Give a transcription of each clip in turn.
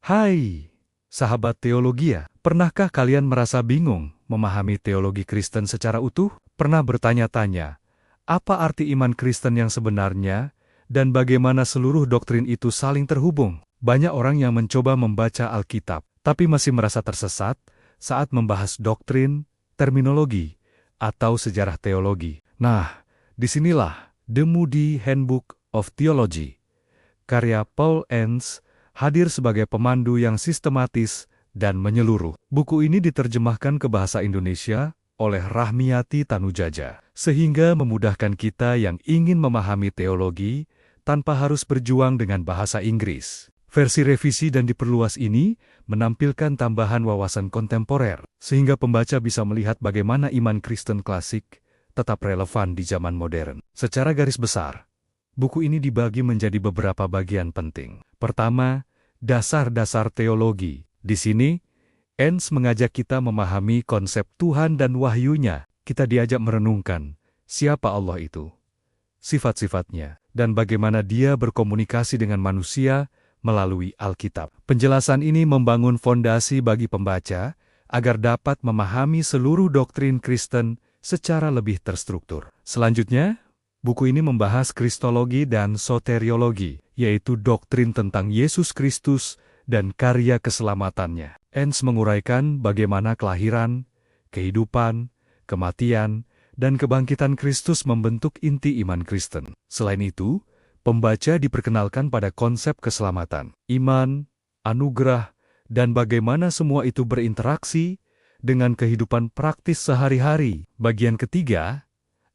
Hai, sahabat teologia. Pernahkah kalian merasa bingung memahami teologi Kristen secara utuh? Pernah bertanya-tanya, apa arti iman Kristen yang sebenarnya, dan bagaimana seluruh doktrin itu saling terhubung? Banyak orang yang mencoba membaca Alkitab, tapi masih merasa tersesat saat membahas doktrin, terminologi, atau sejarah teologi. Nah, disinilah The Moody Handbook of Theology, karya Paul Enns, hadir sebagai pemandu yang sistematis dan menyeluruh. Buku ini diterjemahkan ke bahasa Indonesia oleh Rahmiati Tanujaja, sehingga memudahkan kita yang ingin memahami teologi tanpa harus berjuang dengan bahasa Inggris. Versi revisi dan diperluas ini menampilkan tambahan wawasan kontemporer, sehingga pembaca bisa melihat bagaimana iman Kristen klasik tetap relevan di zaman modern. Secara garis besar, buku ini dibagi menjadi beberapa bagian penting. Pertama, dasar-dasar teologi. Di sini, Enns mengajak kita memahami konsep Tuhan dan wahyunya. Kita diajak merenungkan siapa Allah itu, sifat-sifatnya, dan bagaimana Dia berkomunikasi dengan manusia melalui Alkitab. Penjelasan ini membangun fondasi bagi pembaca agar dapat memahami seluruh doktrin Kristen secara lebih terstruktur. Selanjutnya, buku ini membahas kristologi dan soteriologi, yaitu doktrin tentang Yesus Kristus dan karya keselamatannya. Enns menguraikan bagaimana kelahiran, kehidupan, kematian, dan kebangkitan Kristus membentuk inti iman Kristen. Selain itu, pembaca diperkenalkan pada konsep keselamatan, iman, anugerah, dan bagaimana semua itu berinteraksi dengan kehidupan praktis sehari-hari. Bagian ketiga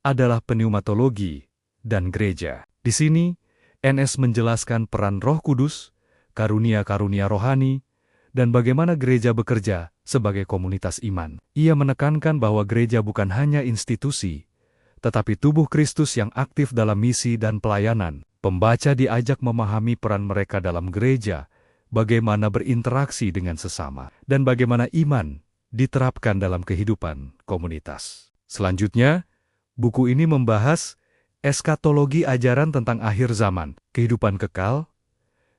adalah pneumatologi dan gereja. Di sini, Enns menjelaskan peran Roh Kudus, karunia-karunia rohani, dan bagaimana gereja bekerja sebagai komunitas iman. Ia menekankan bahwa gereja bukan hanya institusi, tetapi tubuh Kristus yang aktif dalam misi dan pelayanan. Pembaca diajak memahami peran mereka dalam gereja, bagaimana berinteraksi dengan sesama, dan bagaimana iman diterapkan dalam kehidupan komunitas. Selanjutnya, buku ini membahas eskatologi, ajaran tentang akhir zaman, kehidupan kekal,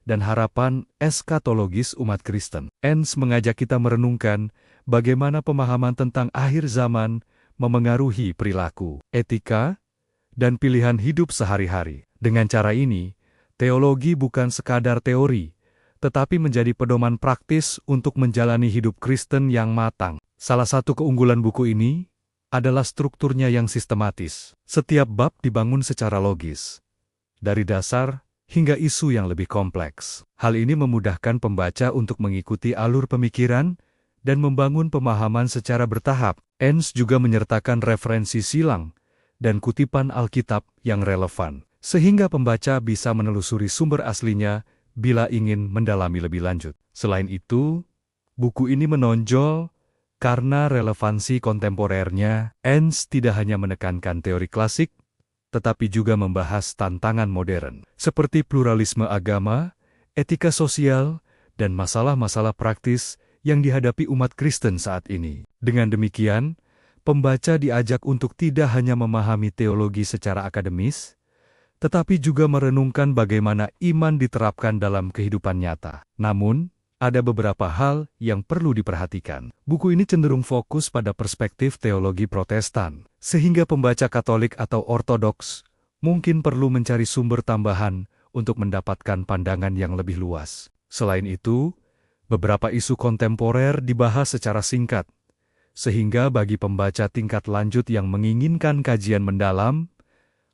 dan harapan eskatologis umat Kristen. Enns mengajak kita merenungkan bagaimana pemahaman tentang akhir zaman memengaruhi perilaku, etika, dan pilihan hidup sehari-hari. Dengan cara ini, teologi bukan sekadar teori, tetapi menjadi pedoman praktis untuk menjalani hidup Kristen yang matang. Salah satu keunggulan buku ini adalah strukturnya yang sistematis. Setiap bab dibangun secara logis, dari dasar hingga isu yang lebih kompleks. Hal ini memudahkan pembaca untuk mengikuti alur pemikiran dan membangun pemahaman secara bertahap. Enns juga menyertakan referensi silang dan kutipan Alkitab yang relevan, sehingga pembaca bisa menelusuri sumber aslinya bila ingin mendalami lebih lanjut. Selain itu, buku ini menonjol karena relevansi kontemporernya. Enns tidak hanya menekankan teori klasik, tetapi juga membahas tantangan modern, seperti pluralisme agama, etika sosial, dan masalah-masalah praktis yang dihadapi umat Kristen saat ini. Dengan demikian, pembaca diajak untuk tidak hanya memahami teologi secara akademis, tetapi juga merenungkan bagaimana iman diterapkan dalam kehidupan nyata. Namun, ada beberapa hal yang perlu diperhatikan. Buku ini cenderung fokus pada perspektif teologi Protestan, sehingga pembaca Katolik atau Ortodoks mungkin perlu mencari sumber tambahan untuk mendapatkan pandangan yang lebih luas. Selain itu, beberapa isu kontemporer dibahas secara singkat, sehingga bagi pembaca tingkat lanjut yang menginginkan kajian mendalam,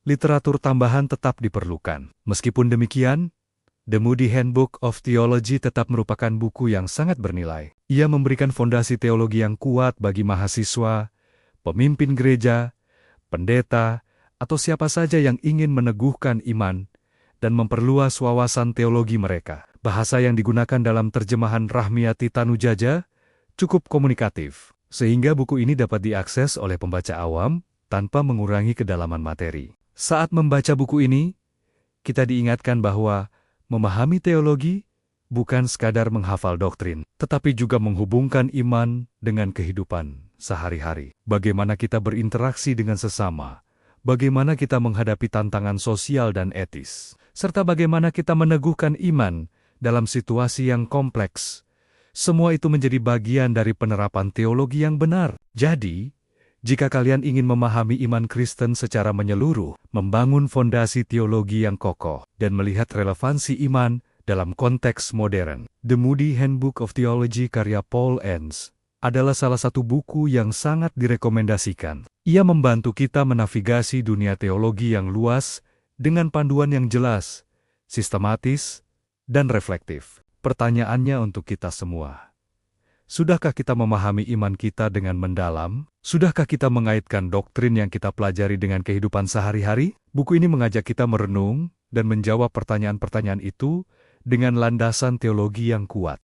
literatur tambahan tetap diperlukan. Meskipun demikian, The Moody Handbook of Theology tetap merupakan buku yang sangat bernilai. Ia memberikan fondasi teologi yang kuat bagi mahasiswa, pemimpin gereja, pendeta, atau siapa saja yang ingin meneguhkan iman dan memperluas wawasan teologi mereka. Bahasa yang digunakan dalam terjemahan Rahmiati Tanujaja cukup komunikatif, sehingga buku ini dapat diakses oleh pembaca awam tanpa mengurangi kedalaman materi. Saat membaca buku ini, kita diingatkan bahwa memahami teologi bukan sekadar menghafal doktrin, tetapi juga menghubungkan iman dengan kehidupan sehari-hari. Bagaimana kita berinteraksi dengan sesama, bagaimana kita menghadapi tantangan sosial dan etis, serta bagaimana kita meneguhkan iman dalam situasi yang kompleks. Semua itu menjadi bagian dari penerapan teologi yang benar. Jadi, jika kalian ingin memahami iman Kristen secara menyeluruh, membangun fondasi teologi yang kokoh, dan melihat relevansi iman dalam konteks modern, The Moody Handbook of Theology karya Paul Enns adalah salah satu buku yang sangat direkomendasikan. Ia membantu kita menavigasi dunia teologi yang luas dengan panduan yang jelas, sistematis, dan reflektif. Pertanyaannya untuk kita semua. Sudahkah kita memahami iman kita dengan mendalam? Sudahkah kita mengaitkan doktrin yang kita pelajari dengan kehidupan sehari-hari? Buku ini mengajak kita merenung dan menjawab pertanyaan-pertanyaan itu dengan landasan teologi yang kuat.